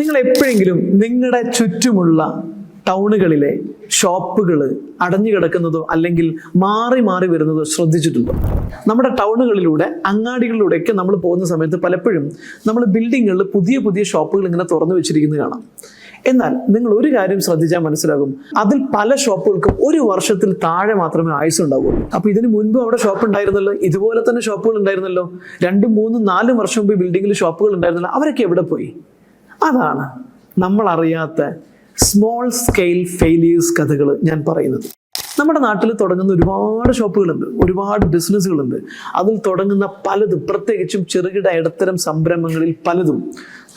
നിങ്ങൾ എപ്പോഴെങ്കിലും നിങ്ങളുടെ ചുറ്റുമുള്ള ടൗണുകളിലെ ഷോപ്പുകൾ അടഞ്ഞു കിടക്കുന്നതോ അല്ലെങ്കിൽ മാറി മാറി വരുന്നതോ ശ്രദ്ധിച്ചിട്ടുണ്ടോ? നമ്മുടെ ടൗണുകളിലൂടെ അങ്ങാടികളിലൂടെയൊക്കെ നമ്മൾ പോകുന്ന സമയത്ത് പലപ്പോഴും നമ്മൾ ബിൽഡിങ്ങുകളിൽ പുതിയ പുതിയ ഷോപ്പുകൾ ഇങ്ങനെ തുറന്നു വെച്ചിരിക്കുന്നത് കാണാം. എന്നാൽ നിങ്ങൾ ഒരു കാര്യം ശ്രദ്ധിച്ചാൽ മനസ്സിലാകും, അതിൽ പല ഷോപ്പുകൾക്കും 1 വർഷത്തിൽ താഴെ മാത്രമേ ആയുസ് ഉണ്ടാവുള്ളൂ. അപ്പൊ ഇതിന് മുൻപ് അവിടെ ഷോപ്പ് ഉണ്ടായിരുന്നല്ലോ, ഇതുപോലെ തന്നെ ഷോപ്പുകൾ ഉണ്ടായിരുന്നല്ലോ, 2, 3, 4 വർഷം മുമ്പ് ബിൽഡിങ്ങിൽ ഷോപ്പുകൾ ഉണ്ടായിരുന്നല്ലോ, അവരൊക്കെ എവിടെ പോയി? അതാണ് നമ്മൾ അറിയാത്ത സ്മോൾ സ്കെയിൽ ഫെയിലിയേഴ്സ് കഥകൾ ഞാൻ പറയുന്നത്. നമ്മുടെ നാട്ടിൽ തുടങ്ങുന്ന ഒരുപാട് ഷോപ്പുകളുണ്ട്, ഒരുപാട് ബിസിനസ്സുകളുണ്ട്. അതിൽ തുടങ്ങുന്ന പലതും, പ്രത്യേകിച്ചും ചെറുകിട ഇടത്തരം സംരംഭങ്ങളിൽ പലതും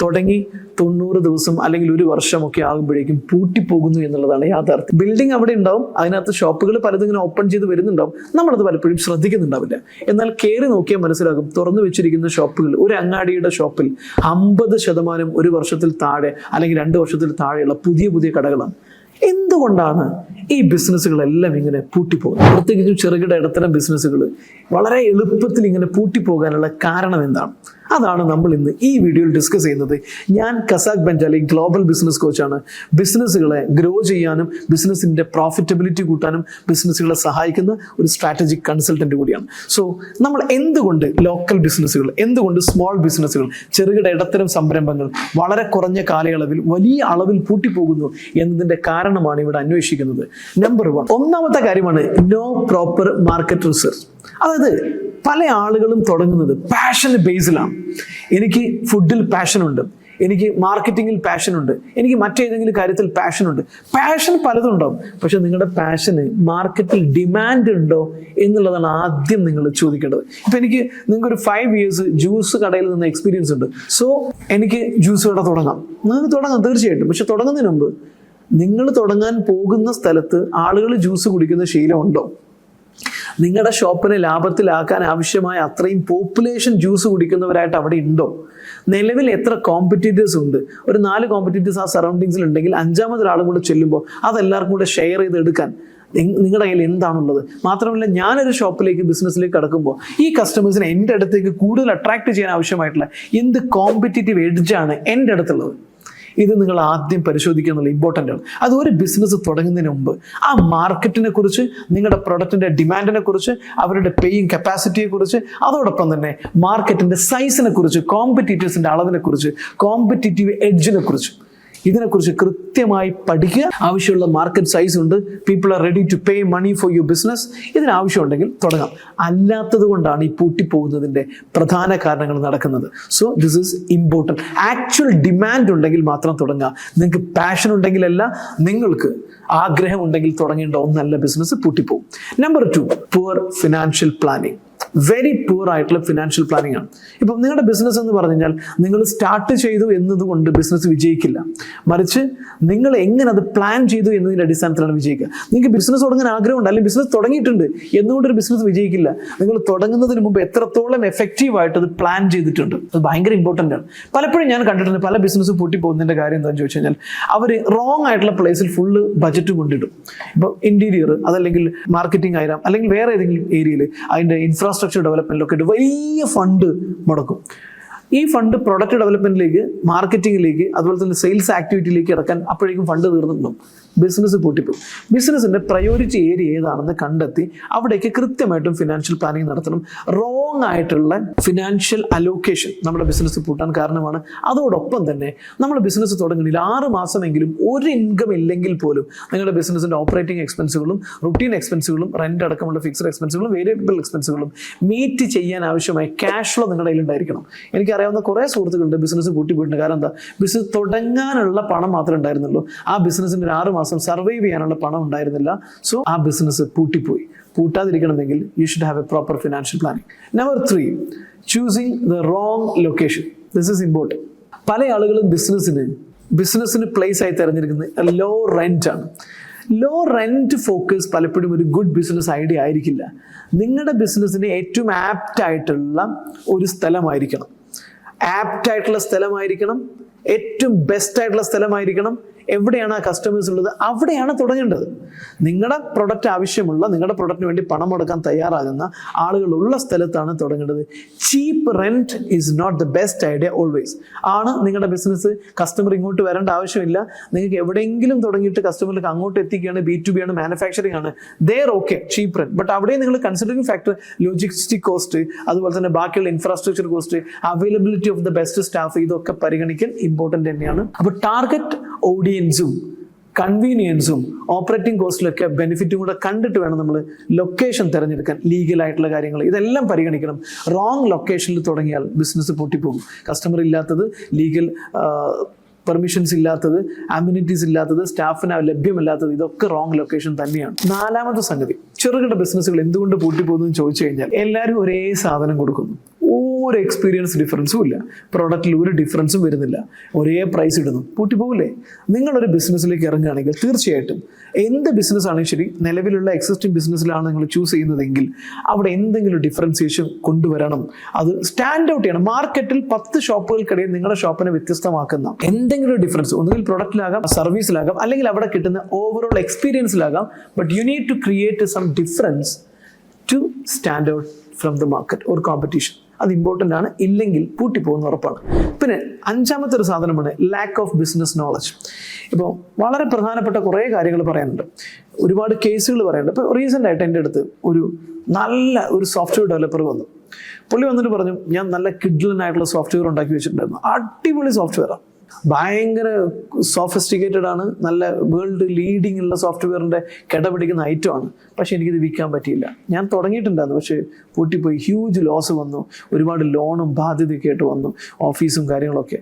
തുടങ്ങി 90 ദിവസം അല്ലെങ്കിൽ 1 വർഷമൊക്കെ ആകുമ്പോഴേക്കും പൂട്ടിപ്പോകുന്നു എന്നുള്ളതാണ് യാഥാർത്ഥ്യം. ബിൽഡിംഗ് അവിടെ ഉണ്ടാവും, അതിനകത്ത് ഷോപ്പുകൾ പലതും ഇങ്ങനെ ഓപ്പൺ ചെയ്ത് വരുന്നുണ്ടാവും, നമ്മളത് പലപ്പോഴും ശ്രദ്ധിക്കുന്നുണ്ടാവില്ല. എന്നാൽ കയറി നോക്കിയാൽ മനസ്സിലാകും, തുറന്നു വെച്ചിരിക്കുന്ന ഷോപ്പുകൾ, ഒരു അങ്ങാടിയുടെ ഷോപ്പിൽ 50% 1 വർഷത്തിൽ താഴെ അല്ലെങ്കിൽ 2 വർഷത്തിൽ താഴെയുള്ള പുതിയ പുതിയ കടകളാണ്. എന്തുകൊണ്ടാണ് ഈ ബിസിനസ്സുകളെല്ലാം ഇങ്ങനെ പൂട്ടിപ്പോകുന്നത്? പ്രത്യേകിച്ചും ചെറുകിട ഇടത്തരം ബിസിനസ്സുകൾ വളരെ എളുപ്പത്തിൽ ഇങ്ങനെ പൂട്ടിപ്പോകാനുള്ള കാരണം എന്താണ്? അതാണ് നമ്മൾ ഇന്ന് ഈ വീഡിയോയിൽ ഡിസ്കസ് ചെയ്യുന്നത്. ഞാൻ കസാഖ് ബെഞ്ചാലി, ഗ്ലോബൽ ബിസിനസ് കോച്ചാണ്. ബിസിനസ്സുകളെ ഗ്രോ ചെയ്യാനും ബിസിനസ്സിൻ്റെ പ്രോഫിറ്റബിലിറ്റി കൂട്ടാനും ബിസിനസ്സുകളെ സഹായിക്കുന്ന ഒരു സ്ട്രാറ്റജിക് കൺസൾട്ടന്റ് കൂടിയാണ്. സോ നമ്മൾ എന്തുകൊണ്ട് ലോക്കൽ ബിസിനസ്സുകൾ, എന്തുകൊണ്ട് സ്മോൾ ബിസിനസ്സുകൾ, ചെറുകിട ഇടത്തരം സംരംഭങ്ങൾ വളരെ കുറഞ്ഞ കാലയളവിൽ വലിയ അളവിൽ പൂട്ടിപ്പോകുന്നു എന്നതിൻ്റെ കാരണമാണ് ഇവിടെ അന്വേഷിക്കുന്നത്. നമ്പർ 1, ഒന്നാമത്തെ കാര്യമാണ് നോ പ്രോപ്പർ മാർക്കറ്റ് റിസർച്ച്. അതായത് പല ആളുകളും തുടങ്ങുന്നത് പാഷൻ ബേസിലാണ്. എനിക്ക് ഫുഡിൽ പാഷനുണ്ട്, എനിക്ക് മാർക്കറ്റിങ്ങിൽ പാഷനുണ്ട്, എനിക്ക് മറ്റേതെങ്കിലും കാര്യത്തിൽ പാഷനുണ്ട്. പാഷൻ പലതും ഉണ്ടാവും, പക്ഷെ നിങ്ങളുടെ പാഷന് മാർക്കറ്റിൽ ഡിമാൻഡ് ഉണ്ടോ എന്നുള്ളതാണ് ആദ്യം നിങ്ങൾ ചോദിക്കേണ്ടത്. ഇപ്പം നിങ്ങൾക്കൊരു 5 years ജ്യൂസ് കടയിൽ നിന്ന് എക്സ്പീരിയൻസ് ഉണ്ട്. സോ എനിക്ക് ജ്യൂസ് കട തുടങ്ങാം. നിങ്ങൾക്ക് തുടങ്ങാം തീർച്ചയായിട്ടും. പക്ഷെ തുടങ്ങുന്നതിന് മുമ്പ് നിങ്ങൾ തുടങ്ങാൻ പോകുന്ന സ്ഥലത്ത് ആളുകൾ ജ്യൂസ് കുടിക്കുന്ന ശീലം ഉണ്ടോ? നിങ്ങളുടെ ഷോപ്പിനെ ലാഭത്തിലാക്കാൻ ആവശ്യമായ അത്രയും പോപ്പുലേഷൻ ജ്യൂസ് കുടിക്കുന്നവരായിട്ട് അവിടെ ഉണ്ടോ? നിലവിൽ എത്ര കോമ്പറ്റീറ്റേഴ്സ് ഉണ്ട്? ഒരു 4 കോമ്പറ്റീറ്റേഴ്സ് ആ സറൗണ്ടിങ്സിൽ ഉണ്ടെങ്കിൽ 5ാമതൊരാളും കൂടെ ചെല്ലുമ്പോൾ അതെല്ലാവർക്കും കൂടെ ഷെയർ ചെയ്ത് എടുക്കാൻ നിങ്ങളുടെ കയ്യിൽ എന്താണുള്ളത്? മാത്രമല്ല, ഞാനൊരു ഷോപ്പിലേക്ക്, ബിസിനസ്സിലേക്ക് കടക്കുമ്പോൾ ഈ കസ്റ്റമേഴ്സിനെ എൻ്റെ അടുത്തേക്ക് കൂടുതൽ അട്രാക്ട് ചെയ്യാൻ ആവശ്യമായിട്ടുള്ള എന്ത് കോമ്പറ്റീറ്റീവ് എഡ്ജാണ് എൻ്റെ അടുത്തുള്ളത്? ഇത് നിങ്ങൾ ആദ്യം പരിശോധിക്കുക എന്നുള്ളത് ഇമ്പോർട്ടൻ്റ് ആണ്. അത് ഒരു ബിസിനസ് തുടങ്ങുന്നതിന് മുമ്പ് ആ മാർക്കറ്റിനെ കുറിച്ച്, നിങ്ങളുടെ പ്രൊഡക്റ്റിൻ്റെ ഡിമാൻഡിനെ കുറിച്ച്, അവരുടെ പേയിങ് കപ്പാസിറ്റിയെ കുറിച്ച്, അതോടൊപ്പം തന്നെ മാർക്കറ്റിൻ്റെ സൈസിനെ കുറിച്ച്, കോമ്പറ്റീറ്റേഴ്സിൻ്റെ അളവിനെ കുറിച്ച്, കോമ്പറ്റീറ്റീവ് എഡ്ജിനെ കുറിച്ച്, ഇതിനെക്കുറിച്ച് കൃത്യമായി പഠിക്കുക. ആവശ്യമുള്ള മാർക്കറ്റ് സൈസ് ഉണ്ട്, people are ready to pay money for your business. ഇതിനാവശ്യമുണ്ടെങ്കിൽ തുടങ്ങാം. അല്ലാത്തത് കൊണ്ടാണ് ഈ പൂട്ടിപ്പോകുന്നതിൻ്റെ പ്രധാന കാരണങ്ങൾ നടക്കുന്നത്. So this is important. Actual demand ഉണ്ടെങ്കിൽ മാത്രം തുടങ്ങുക. നിങ്ങൾക്ക് പാഷൻ ഉണ്ടെങ്കിലല്ല, നിങ്ങൾക്ക് ആഗ്രഹം ഉണ്ടെങ്കിൽ തുടങ്ങേണ്ട ഒന്നല്ല ബിസിനസ്, പൂട്ടിപ്പോകും. Number 2, poor financial planning. Very poor ആയിട്ടുള്ള ഫിനാൻഷ്യൽ പ്ലാനിങ് ആണ്. ഇപ്പം നിങ്ങളുടെ ബിസിനസ് എന്ന് പറഞ്ഞു കഴിഞ്ഞാൽ നിങ്ങൾ സ്റ്റാർട്ട് ചെയ്തു എന്നതുകൊണ്ട് ബിസിനസ് വിജയിക്കില്ല, മറിച്ച് നിങ്ങൾ എങ്ങനെ അത് പ്ലാൻ ചെയ്തു എന്നതിൻ്റെ അടിസ്ഥാനത്തിലാണ് വിജയിക്കുക. നിങ്ങൾക്ക് ബിസിനസ് തുടങ്ങാൻ ആഗ്രഹമുണ്ട്, അല്ലെങ്കിൽ ബിസിനസ് തുടങ്ങിയിട്ടുണ്ട് എന്നുകൊണ്ടൊരു ബിസിനസ് വിജയിക്കില്ല. നിങ്ങൾ തുടങ്ങുന്നതിന് മുമ്പ് എത്രത്തോളം എഫക്റ്റീവായിട്ട് അത് പ്ലാൻ ചെയ്തിട്ടുണ്ട്, അത് ഭയങ്കര ഇമ്പോർട്ടൻ്റ് ആണ്. പലപ്പോഴും ഞാൻ കണ്ടിട്ടുണ്ട് പല ബിസിനസ് പൂട്ടിപ്പോകുന്നതിൻ്റെ കാര്യം എന്താണെന്ന് ചോദിച്ചു കഴിഞ്ഞാൽ, അവർ റോങ് ആയിട്ടുള്ള പ്ലേസിൽ ഫുള്ള് ബജറ്റ് കൊണ്ടിടും. ഇപ്പോൾ ഇൻറ്റീരിയർ, അതല്ലെങ്കിൽ മാർക്കറ്റിംഗ് ആയിരം, അല്ലെങ്കിൽ വേറെ ഏതെങ്കിലും ഏരിയയിൽ അതിൻ്റെ ഇൻഫ്രാസ്ട്രക്ചർ ഡെവലപ്മെന്റിലൊക്കെ വലിയ ഫണ്ട് മുടക്കും. ഈ ഫണ്ട് പ്രൊഡക്റ്റ് ഡെവലപ്മെന്റിലേക്ക്, മാർക്കറ്റിംഗിലേക്ക്, അതുപോലെ തന്നെ സെയിൽസ് ആക്ടിവിറ്റിയിലേക്ക് ഇറക്കാൻ അപ്പോഴേക്കും ഫണ്ട് തീർന്നിട്ടുണ്ടാവും. ബിസിനസ് പൂട്ടിപ്പോകും. ബിസിനസിന്റെ പ്രയോറിറ്റി ഏരിയ ഏതാണെന്ന് കണ്ടെത്തി അവിടേക്ക് കൃത്യമായിട്ടും ഫിനാൻഷ്യൽ പ്ലാനിങ് നടത്തണം. റോങ് ആയിട്ടുള്ള ഫിനാൻഷ്യൽ അലോക്കേഷൻ നമ്മുടെ ബിസിനസ് പൂട്ടാൻ കാരണമാണ്. അതോടൊപ്പം തന്നെ നമ്മുടെ ബിസിനസ് തുടങ്ങണമെങ്കിൽ 6 മാസമെങ്കിലും ഒരു ഇൻകം ഇല്ലെങ്കിൽ പോലും നിങ്ങളുടെ ബിസിനസിന്റെ ഓപ്പറേറ്റിംഗ് എക്സ്പെൻസുകളും, റുട്ടീൻ എക്സ്പെൻസുകളും, റെന്റ് അടക്കമുള്ള ഫിക്സഡ് എക്സ്പെൻസുകളും, വേരിയബിൾ എക്സ്പെൻസുകളും മീറ്റ് ചെയ്യാൻ ആവശ്യമായ ക്യാഷ് ഫ്ലോ നിങ്ങളുടെ കയ്യിൽ ഉണ്ടായിരിക്കണം. എനിക്കറിയാവുന്ന കുറേ സുഹൃത്തുക്കളുണ്ട് ബിസിനസ് പൂട്ടിപ്പോയിട്ടുണ്ട്. കാരണം എന്താ? ബിസിനസ് തുടങ്ങാനുള്ള പണം മാത്രമേ ഉണ്ടായിരുന്നുള്ളൂ, ആ ബിസിനസിന്റെ 6 മാസം സർവൈവ് ചെയ്യാനുള്ള പണം ഉണ്ടായിരുന്നില്ല. സോ ആ ബിസിനസ് പൂട്ടിപ്പോയി. പൂട്ടാതിരിക്കണമെങ്കിൽ you should have a proper financial planning. Number 3, choosing the wrong location. This is important. പല ആളുകളും ബിസിനസ്സിന് പ്ലേസ് ആയി തിരഞ്ഞെടുക്കുന്നത് ലോ റെന്റ് ആണ്. ലോ റെന്റ് ഫോക്കസ് പലപ്പോഴും ഒരു ഗുഡ് ബിസിനസ് ഐഡിയ ആയിരിക്കില്ല. നിങ്ങളുടെ ബിസിനസ്സിന് ഏറ്റവും ആപ്റ്റ് ആയിട്ടുള്ള ഒരു സ്ഥലമായിരിക്കണം, ഏറ്റവും ബെസ്റ്റ് ആയിട്ടുള്ള സ്ഥലമായിരിക്കണം, എവിടെയാണ് ആ കസ്റ്റമേഴ്സ് ഉള്ളത് അവിടെയാണ് തുടങ്ങേണ്ടത്. നിങ്ങളുടെ പ്രൊഡക്റ്റ് ആവശ്യമുള്ള, നിങ്ങളുടെ പ്രൊഡക്റ്റിന് വേണ്ടി പണം മുടക്കാൻ തയ്യാറാകുന്ന ആളുകളുള്ള സ്ഥലത്താണ് തുടങ്ങേണ്ടത്. Cheap rent is not the best idea always. ആണ് നിങ്ങളുടെ ബിസിനസ്, കസ്റ്റമർ ഇങ്ങോട്ട് വരേണ്ട ആവശ്യമില്ല. നിങ്ങൾക്ക് എവിടെയെങ്കിലും തുടങ്ങിയിട്ട് കസ്റ്റമറിലേക്ക് അങ്ങോട്ട് എത്തിക്കുകയാണ്, B2B ആണ്, മാനുഫാക്ചറിങ് ആണ്, there okay cheap rent. But അവിടെ നിങ്ങൾ കൺസിഡറിങ് ഫാക്ടർ ലോജിസ്റ്റിക് കോസ്റ്റ്, അതുപോലെ തന്നെ ബാക്കിയുള്ള infrastructure cost, availability of the best staff, ഇതൊക്കെ പരിഗണിക്കാൻ ഇമ്പോർട്ടൻ്റ് തന്നെയാണ്. അപ്പോൾ ടാർഗറ്റ് ഓഡിയൻസും കൺവീനിയൻസും ഓപ്പറേറ്റിംഗ് കോസ്റ്റിലൊക്കെ ബെനിഫിറ്റും കൂടെ കണ്ടിട്ട് വേണം നമ്മൾ ലൊക്കേഷൻ തിരഞ്ഞെടുക്കാൻ. ലീഗലായിട്ടുള്ള കാര്യങ്ങൾ ഇതെല്ലാം പരിഗണിക്കണം. റോങ് ലൊക്കേഷനിൽ തുടങ്ങിയാൽ ബിസിനസ് പൊട്ടിപ്പോകും. കസ്റ്റമർ ഇല്ലാത്തത്, ലീഗൽ പെർമിഷൻസ് ഇല്ലാത്തത്, അമ്യൂണിറ്റീസ് ഇല്ലാത്തത്, സ്റ്റാഫിന് ലഭ്യമല്ലാത്തത്, ഇതൊക്കെ റോങ് ലൊക്കേഷൻ തന്നെയാണ്. നാലാമത്തെ സംഗതി, ചെറുകിട ബിസിനസ്സുകൾ എന്തുകൊണ്ട് പൂട്ടിപ്പോകുന്നു എന്ന് ചോദിച്ചു കഴിഞ്ഞാൽ എല്ലാവരും ഒരേ സാധനം കൊടുക്കുന്നു. ഒരു എക്സ്പീരിയൻസ് ഡിഫറൻസും ഇല്ല, പ്രൊഡക്റ്റിൽ ഒരു ഡിഫറൻസും വരുന്നില്ല, ഒരേ പ്രൈസ് ഇടുന്നു, പൂട്ടിപ്പോകില്ലേ? നിങ്ങളൊരു ബിസിനസ്സിലേക്ക് ഇറങ്ങുകയാണെങ്കിൽ തീർച്ചയായിട്ടും എന്ത് ബിസിനസ് ആണെങ്കിൽ ശരി, നിലവിലുള്ള എക്സിസ്റ്റിംഗ് ബിസിനസ്സിലാണ് നിങ്ങൾ ചൂസ് ചെയ്യുന്നതെങ്കിൽ അവിടെ എന്തെങ്കിലും ഡിഫറൻസിയേഷൻ കൊണ്ടുവരണം. അത് സ്റ്റാൻഡ് ഔട്ട് ചെയ്യണം. മാർക്കറ്റിൽ 10 ഷോപ്പുകൾക്കിടയിൽ നിങ്ങളുടെ ഷോപ്പിനെ വ്യത്യസ്തമാക്കുന്ന എന്തെങ്കിലും ഡിഫറൻസ്, ഒന്നുകിൽ പ്രൊഡക്റ്റിലാകാം, സർവീസിലാകാം, അല്ലെങ്കിൽ അവിടെ കിട്ടുന്ന ഓവറോൾ എക്സ്പീരിയൻസിലാകാം. But you need to create some difference to stand out from the market or competition. അത് ഇമ്പോർട്ടൻ്റ് ആണ്, ഇല്ലെങ്കിൽ പൂട്ടിപ്പോകുന്ന ഉറപ്പാണ്. പിന്നെ 5ാമത്തെ ഒരു സാധനമാണ് ലാക്ക് ഓഫ് ബിസിനസ് നോളജ്. ഇപ്പോൾ വളരെ പ്രധാനപ്പെട്ട കുറേ കാര്യങ്ങൾ പറയാനുണ്ട്, ഒരുപാട് കേസുകൾ പറയാനുണ്ട്. ഇപ്പോൾ റീസെൻ്റ് ആയിട്ട് എൻ്റെ അടുത്ത് നല്ല ഒരു സോഫ്റ്റ്വെയർ ഡെവലപ്പർ വന്നു. പുള്ളി വന്നിട്ട് പറഞ്ഞു, ഞാൻ നല്ല കിഡ്ലനായിട്ടുള്ള സോഫ്റ്റ്വെയർ ഉണ്ടാക്കി വെച്ചിട്ടുണ്ടായിരുന്നു, അടിപൊളി സോഫ്റ്റ്വെയറാണ്, ഭയങ്കര സോഫിസ്റ്റിക്കേറ്റഡ് ആണ്, നല്ല വേൾഡ് ലീഡിങ് ഉള്ള സോഫ്റ്റ്വെയറിൻ്റെ കിടപിടിക്കുന്ന ഐറ്റമാണ്. പക്ഷെ എനിക്കിത് വിൽക്കാൻ പറ്റിയില്ല. ഞാൻ തുടങ്ങിയിട്ടുണ്ടായിരുന്നു, പക്ഷേ പൂട്ടിപ്പോയി, ഹ്യൂജ് ലോസ് വന്നു, ഒരുപാട് ലോണും ബാധ്യതയൊക്കെ ആയിട്ട് വന്നു, ഓഫീസും കാര്യങ്ങളൊക്കെ.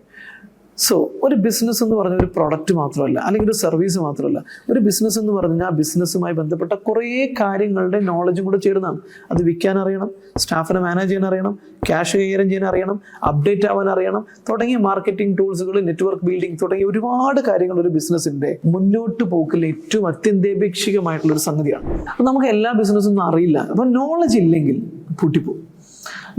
സോ ഒരു ബിസിനസ് എന്ന് പറഞ്ഞാൽ ഒരു പ്രൊഡക്റ്റ് മാത്രമല്ല, അല്ലെങ്കിൽ ഒരു സർവീസ് മാത്രമല്ല. ഒരു ബിസിനസ് എന്ന് പറഞ്ഞാൽ ആ ബിസിനസ്സുമായി ബന്ധപ്പെട്ട കുറേ കാര്യങ്ങളുടെ നോളജും കൂടെ ചേരുന്നതാണ്. അത് വിൽക്കാൻ അറിയണം, സ്റ്റാഫിനെ മാനേജ് ചെയ്യാൻ അറിയണം, ക്യാഷ് കൈകാര്യം ചെയ്യാൻ അറിയണം, അപ്ഡേറ്റ് ആവാൻ അറിയണം, തുടങ്ങിയ മാർക്കറ്റിംഗ് ടൂൾസുകൾ, നെറ്റ്വർക്ക് ബിൽഡിംഗ് തുടങ്ങിയ ഒരുപാട് കാര്യങ്ങൾ ഒരു ബിസിനസ്സിൻ്റെ മുന്നോട്ട് പോക്കിൽ ഏറ്റവും അത്യന്താപേക്ഷികമായിട്ടുള്ള ഒരു സംഗതിയാണ്. അപ്പം നമുക്ക് എല്ലാ ബിസിനസ്സൊന്നും അറിയില്ല. അപ്പം നോളജ് ഇല്ലെങ്കിൽ പൂട്ടിപ്പോകും.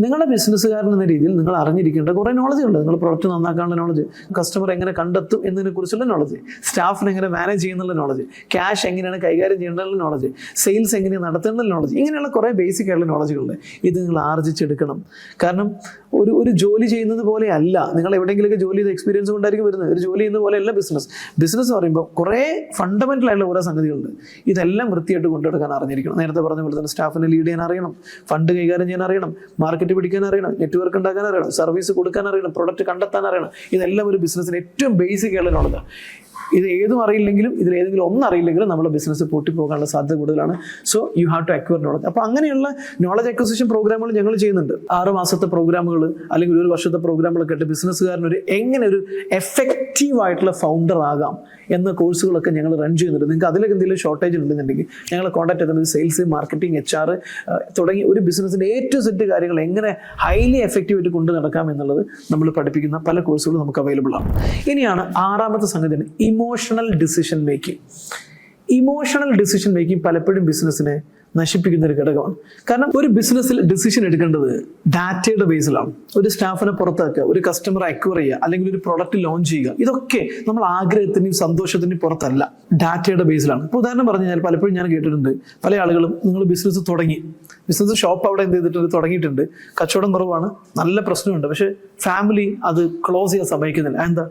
നിങ്ങളുടെ ബിസിനസ്സുകാരൻ എന്ന രീതിയിൽ നിങ്ങൾ അറിഞ്ഞിരിക്കേണ്ട കുറേ നോളജ് ഉണ്ട്. നിങ്ങൾ പ്രൊഡക്റ്റ് നന്നാക്കാനുള്ള നോളജ്, കസ്റ്റമർ എങ്ങനെ കണ്ടെത്തും എന്നതിനെ കുറിച്ചുള്ള നോളജ്, സ്റ്റാഫിനെ എങ്ങനെ മാനേജ് ചെയ്യുന്നുള്ള നോളജ്, ക്യാഷ് എങ്ങനെയാണ് കൈകാര്യം ചെയ്യേണ്ടതുള്ള നോളജ്, സെയിൽസ് എങ്ങനെയാണ് നടത്തേണ്ട നോളജ്, ഇങ്ങനെയുള്ള കുറേ ബേസിക് ആയിട്ടുള്ള നോളജുകളുണ്ട്. ഇത് നിങ്ങൾ ആർജിച്ചെടുക്കണം. കാരണം ഒരു ജോലി ചെയ്യുന്നത് പോലെ അല്ല, നിങ്ങൾ എവിടെയെങ്കിലുമൊക്കെ ജോലി ചെയ്ത എക്സ്പീരിയൻസ് കൊണ്ടായിരിക്കും വരുന്നത്. ഒരു ജോലി ചെയ്യുന്ന പോലെ അല്ല ബിസിനസ്. ബിസിനസ് പറയുമ്പോൾ കുറേ ഫണ്ടമെൻ്റൽ ആയിട്ടുള്ള കുറേ സംഗതികളുണ്ട്. ഇതെല്ലാം വൃത്തിയായിട്ട് കൊണ്ടുനടക്കാൻ അറിഞ്ഞിരിക്കണം. നേരത്തെ പറഞ്ഞ പോലെ തന്നെ സ്റ്റാഫിനെ ലീഡ് ചെയ്യാൻ അറിയണം, ഫണ്ട് കൈകാര്യം ചെയ്യാൻ അറിയണം, മാർക്കറ്റ് പിടിക്കാൻ അറിയണം, നെറ്റ്വർക്ക് ഉണ്ടാക്കാൻ അറിയണം, സർവീസ് കൊടുക്കാൻ അറിയണം, പ്രൊഡക്റ്റ് കണ്ടെത്താൻ അറിയണം. ഇതെല്ലാം ഒരു ബിസിനസ്സിന് ഏറ്റവും ബേസിക് ആയിട്ടുള്ള നോളജാണ്. ഇത് ഏതും അറിയില്ലെങ്കിലും, ഇതിൽ ഏതെങ്കിലും ഒന്നും അറിയില്ലെങ്കിലും നമ്മുടെ ബിസിനസ് പൊട്ടിപ്പോകാനുള്ള സാധ്യത കൂടുതലാണ്. So you have to acquire knowledge. അപ്പോൾ അങ്ങനെയുള്ള നോളജ് അക്വസിഷൻ പ്രോഗ്രാമുകൾ ഞങ്ങൾ ചെയ്യുന്നുണ്ട്. 6 മാസത്തെ പ്രോഗ്രാമുകൾ അല്ലെങ്കിൽ 1 വർഷത്തെ പ്രോഗ്രാമുകളൊക്കെ ആയിട്ട് ബിസിനസ്സുകാരനൊരു എങ്ങനെ ഒരു എഫക്റ്റീവ് ആയിട്ടുള്ള ഫൗണ്ടർ ആകാം എന്ന കോഴ്സുകളൊക്കെ ഞങ്ങൾ റൺ ചെയ്യുന്നുണ്ട്. നിങ്ങൾക്ക് അതിലൊക്കെ എന്തെങ്കിലും ഷോർട്ടേജ് ഉണ്ടെന്നുണ്ടെങ്കിൽ ഞങ്ങളെ കോൺടാക്ട് ചെയ്യുന്നത് സെയിൽസ്, മാർക്കറ്റിംഗ്, HR തുടങ്ങി ഒരു ബിസിനസ്സിൻ്റെ ഏറ്റവും സെറ്റ് കാര്യങ്ങൾ എങ്ങനെ ഹൈലി എഫക്റ്റീവായിട്ട് കൊണ്ട് നടക്കാം എന്നുള്ളത് നമ്മൾ പഠിപ്പിക്കുന്ന പല കോഴ്സുകളും നമുക്ക് അവൈലബിൾ ആണ്. ഇനിയാണ് 6ാമത്തെ സംഗതിയാണ് emotional decision making. Emotional decision making പലപ്പോഴും ബിസിനസ്സിനെ നശിപ്പിക്കുന്ന ഒരു ഘടകമാണ്. കാരണം ഒരു ബിസിനസ്സിൽ ഡിസിഷൻ എടുക്കേണ്ടത് ഡാറ്റയുടെ ബേസിലാണ്. ഒരു സ്റ്റാഫിനെ പുറത്താക്കുക, ഒരു കസ്റ്റമറെ അക്വയർ ചെയ്യുക, അല്ലെങ്കിൽ ഒരു പ്രൊഡക്റ്റ് ലോഞ്ച് ചെയ്യുക, ഇതൊക്കെ നമ്മൾ ആഗ്രഹത്തിൻ്റെയും സന്തോഷത്തിൻ്റെയും പുറത്തല്ല, ഡാറ്റയുടെ ബേസിലാണ്. ഇപ്പോൾ ഉദാഹരണം പറഞ്ഞു കഴിഞ്ഞാൽ പലപ്പോഴും ഞാൻ കേട്ടിട്ടുണ്ട്, പല ആളുകളും നിങ്ങൾ ബിസിനസ് തുടങ്ങി, ബിസിനസ് ഷോപ്പ് അവിടെ എന്ത് ചെയ്തിട്ടുണ്ട്, തുടങ്ങിയിട്ടുണ്ട്, കച്ചവടം കുറവാണ്, നല്ല പ്രശ്നമുണ്ട്, പക്ഷേ ഫാമിലി അത് ക്ലോസ് ചെയ്യാൻ സമ്മതിക്കുന്നില്ല. എന്താ?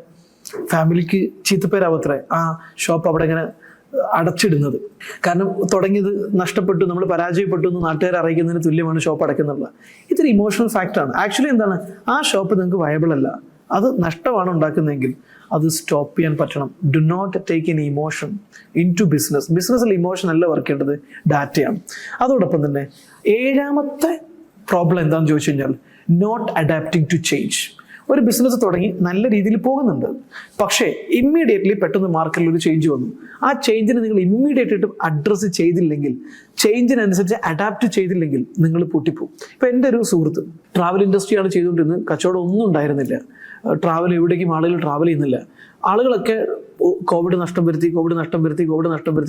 ഫാമിലിക്ക് ചീത്തപ്പേരാവത്രേ ആ ഷോപ്പ് അവിടെ ഇങ്ങനെ അടച്ചിടുന്നത്. കാരണം തുടങ്ങിയത് നഷ്ടപ്പെട്ടു, നമ്മൾ പരാജയപ്പെട്ടു എന്ന് നാട്ടുകാരെ അറിയിക്കുന്നതിന് തുല്യമാണ് ഷോപ്പ് അടയ്ക്കുന്നുള്ള. ഇതൊരു ഇമോഷണൽ ഫാക്ടറാണ്. ആക്ച്വലി എന്താണ്, ആ ഷോപ്പ് നിങ്ങൾക്ക് വയബിൾ അല്ല, അത് നഷ്ടമാണ് ഉണ്ടാക്കുന്നതെങ്കിൽ അത് സ്റ്റോപ്പ് ചെയ്യാൻ പറ്റണം. Do not take an emotion into business. ബിസിനസ്സിൽ ഇമോഷൻ അല്ല വർക്ക് ചെയ്യേണ്ടത്, ഡാറ്റയാണ്. അതോടൊപ്പം തന്നെ 7ാമത്തെ പ്രോബ്ലം എന്താണെന്ന് ചോദിച്ചു കഴിഞ്ഞാൽ നോട്ട് അഡാപ്റ്റിംഗ് ടു ചേഞ്ച്. ഒരു ബിസിനസ് തുടങ്ങി നല്ല രീതിയിൽ പോകുന്നുണ്ട്, പക്ഷേ ഇമ്മീഡിയറ്റ്ലി പെട്ടെന്ന് മാർക്കറ്റിൽ ഒരു ചേഞ്ച് വന്നു. ആ ചേഞ്ചിനെ നിങ്ങൾ ഇമ്മീഡിയറ്റ് ആയിട്ട് അഡ്രസ്സ് ചെയ്തില്ലെങ്കിൽ, ചേഞ്ചിനനുസരിച്ച് അഡാപ്റ്റ് ചെയ്തില്ലെങ്കിൽ നിങ്ങൾ പൊട്ടിപ്പോകും. ഇപ്പോൾ എൻ്റെ ഒരു സുഹൃത്ത് ട്രാവൽ ഇൻഡസ്ട്രിയാണ് ചെയ്തുകൊണ്ടിരുന്നത്, കച്ചവടം ഒന്നും ഉണ്ടായിരുന്നില്ല, ട്രാവൽ എവിടേക്കും ആളുകൾ ട്രാവൽ ചെയ്യുന്നില്ല, ആളുകളൊക്കെ കോവിഡ് നഷ്ടം വരുത്തി,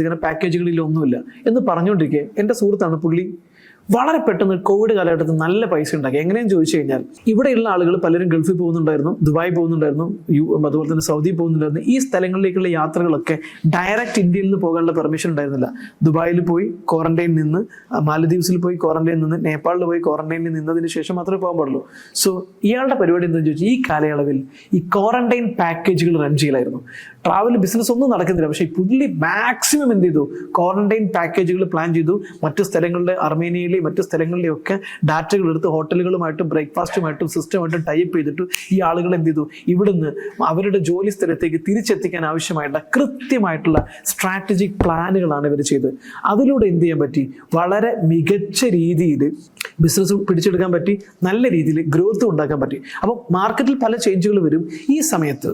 ഇങ്ങനെ പാക്കേജുകളിൽ ഒന്നുമില്ല എന്ന് പറഞ്ഞുകൊണ്ടിരിക്കുക എൻ്റെ സുഹൃത്താണ് പുള്ളി വളരെ പെട്ടെന്ന് കോവിഡ് കാലഘട്ടത്തിൽ നല്ല പൈസ ഉണ്ടാക്കി. എങ്ങനെയെന്ന് ചോദിച്ചു കഴിഞ്ഞാൽ, ഇവിടെയുള്ള ആളുകൾ പലരും ഗൾഫിൽ പോകുന്നുണ്ടായിരുന്നു, ദുബായ് പോകുന്നുണ്ടായിരുന്നു, അതുപോലെ തന്നെ സൗദി പോകുന്നുണ്ടായിരുന്നു. ഈ സ്ഥലങ്ങളിലേക്കുള്ള യാത്രകളൊക്കെ ഡയറക്റ്റ് ഇന്ത്യയിൽ നിന്ന് പോകാനുള്ള പെർമിഷൻ ഉണ്ടായിരുന്നില്ല. ദുബായിൽ പോയി ക്വാറന്റൈനിൽ നിന്ന്, മാലദ്വീപ്സിൽ പോയി ക്വാറന്റൈനിൽ നിന്ന്, നേപ്പാളിൽ പോയി ക്വാറന്റൈനിൽ നിന്നതിന് ശേഷം മാത്രമേ പോകാൻ പാടുള്ളൂ. സോ ഇയാളുടെ പരിപാടി എന്താണെന്ന് ചോദിച്ചാൽ, ഈ കാലയളവിൽ ഈ ക്വാറന്റൈൻ പാക്കേജുകൾ റൺ ചെയ്യലായിരുന്നു. ട്രാവൽ ബിസിനസ് ഒന്നും നടക്കുന്നില്ല. പക്ഷേ പുള്ളി മാക്സിമം എന്ത് ചെയ്തു, ക്വാറന്റൈൻ പാക്കേജുകൾ പ്ലാൻ ചെയ്തു. മറ്റു സ്ഥലങ്ങളിലെ, അർമേനിയയിലെ മറ്റു സ്ഥലങ്ങളിലെയൊക്കെ ഡാറ്റകൾ എടുത്ത് ഹോട്ടലുകളുമായിട്ടും ബ്രേക്ക്ഫാസ്റ്റുമായിട്ടും സിസ്റ്റമായിട്ടും ടൈപ്പ് ചെയ്തിട്ട് ഈ ആളുകൾ എന്ത് ചെയ്തു, ഇവിടുന്ന് അവരുടെ ജോലി സ്ഥലത്തേക്ക് തിരിച്ചെത്തിക്കാൻ ആവശ്യമായിട്ടുള്ള കൃത്യമായിട്ടുള്ള സ്ട്രാറ്റജിക് പ്ലാനുകളാണ് ഇവർ ചെയ്തത്. അതിലൂടെ എന്ത് ചെയ്യാൻ പറ്റി, വളരെ മികച്ച രീതിയിൽ ബിസിനസ് പിടിച്ചെടുക്കാൻ പറ്റി, നല്ല രീതിയിൽ ഗ്രോത്ത് ഉണ്ടാക്കാൻ പറ്റി. അപ്പോൾ മാർക്കറ്റിൽ പല ചേഞ്ചുകൾ വരും. ഈ സമയത്ത്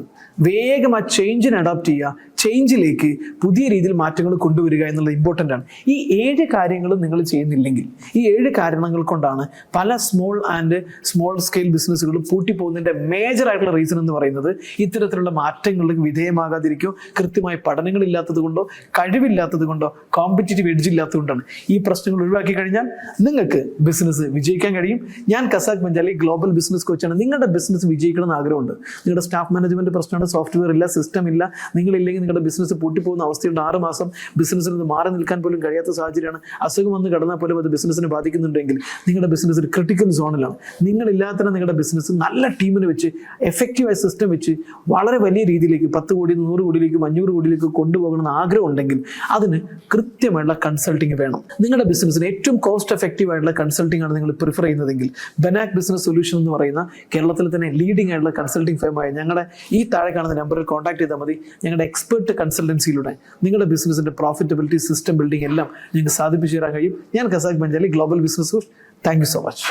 വേഗം ആ ചേഞ്ചിനെ അഡോപ്റ്റ് ചെയ്യുക, ചേഞ്ചിലേക്ക് പുതിയ രീതിയിൽ മാറ്റങ്ങൾ കൊണ്ടുവരിക എന്നുള്ളത് ഇമ്പോർട്ടൻ്റ് ആണ്. ഈ 7 കാര്യങ്ങളും നിങ്ങൾ ചെയ്യുന്നില്ലെങ്കിൽ, ഈ 7 കാരണങ്ങൾ കൊണ്ടാണ് പല സ്മോൾ സ്കെയിൽ ബിസിനസ്സുകളും പൂട്ടിപ്പോകുന്നതിൻ്റെ മേജർ ആയിട്ടുള്ള റീസൺ എന്ന് പറയുന്നത് ഇത്തരത്തിലുള്ള മാറ്റങ്ങൾക്ക് വിധേയമാകാതിരിക്കോ, കൃത്യമായ പഠനങ്ങളില്ലാത്തത് കൊണ്ടോ, കഴിവില്ലാത്തത് കൊണ്ടോ, കോമ്പറ്റീറ്റീവ് എഡ്ജ് ഇല്ലാത്തത് കൊണ്ടാണ്. ഈ പ്രശ്നങ്ങൾ ഒഴിവാക്കി കഴിഞ്ഞാൽ നിങ്ങൾക്ക് ബിസിനസ് വിജയിക്കാൻ കഴിയും. ഞാൻ ഖസാക്ക് പഞ്ചാലി, ഗ്ലോബൽ ബിസിനസ് കോച്ചാണ്. നിങ്ങളുടെ ബിസിനസ് വിജയിക്കണം എന്ന് ആഗ്രഹമുണ്ട്. നിങ്ങളുടെ സ്റ്റാഫ് മാനേജ്മെന്റ് പ്രശ്നമാണ്, സോഫ്റ്റ്വെയർ ഇല്ല, സിസ്റ്റം ഇല്ല, നിങ്ങളില്ലെങ്കിൽ നിങ്ങളുടെ ബിസിനസ് പൂട്ടിപ്പോകുന്ന അവസ്ഥയുണ്ട്. 6 മാസം ബിസിനസ്സിൽ നിന്ന് മാറി നിൽക്കാൻ പോലും കഴിയാത്ത സാഹചര്യമാണ്. അസുഖം വന്ന് കടന്നാൽ പോലും അത് ബിസിനസ്സിനെ ബാധിക്കുന്നുണ്ടെങ്കിൽ നിങ്ങളുടെ ബിസിനസ് ഒരു ക്രിട്ടിക്കൽ സോണിലാണ്. നിങ്ങളില്ലാത്ത നിങ്ങളുടെ ബിസിനസ് നല്ല ടീമിനെ വെച്ച്, എഫക്റ്റീവായ സിസ്റ്റം വെച്ച് വളരെ വലിയ രീതിയിലേക്ക് 10 കോടി 100 കോടിയിലേക്കും 500 കോടിയിലേക്ക് കൊണ്ടുപോകണമെന്ന് ആഗ്രഹം ഉണ്ടെങ്കിൽ അതിന് കൃത്യമായിട്ടുള്ള കൺസൾട്ടിങ് വേണം. നിങ്ങളുടെ ബിസിനസ്സിന് ഏറ്റവും കോസ്റ്റ് എഫക്റ്റീവ് ആയിട്ടുള്ള കൺസൾട്ടിംഗ് ആണ് നിങ്ങൾ പ്രിഫർ ചെയ്യുന്നതെങ്കിൽ ബനാക് ബിസിനസ് സൊല്യൂഷൻ എന്ന് പറയുന്ന കേരളത്തിൽ തന്നെ ലീഡിംഗ് ആയിട്ടുള്ള കൺസൾട്ടിംഗ് ഫേമായ ഞങ്ങളുടെ ഈ താഴെ കാണുന്ന നമ്പറിൽ കോൺടാക്ട് ചെയ്താൽ മതി. ഞങ്ങളുടെ എക്സ്പെർട്ട് കൺസൾട്ടൻസിയിലൂടെ നിങ്ങളുടെ ബിസിനസിന്റെ പ്രോഫിറ്റബിലിറ്റി, സിസ്റ്റം ബിൽഡിംഗ് എല്ലാം നിങ്ങൾക്ക് സാധിപ്പിച്ചു തരാൻ കഴിയും. ഞാൻ Khasak Panchali, global business coach. Thank you so much.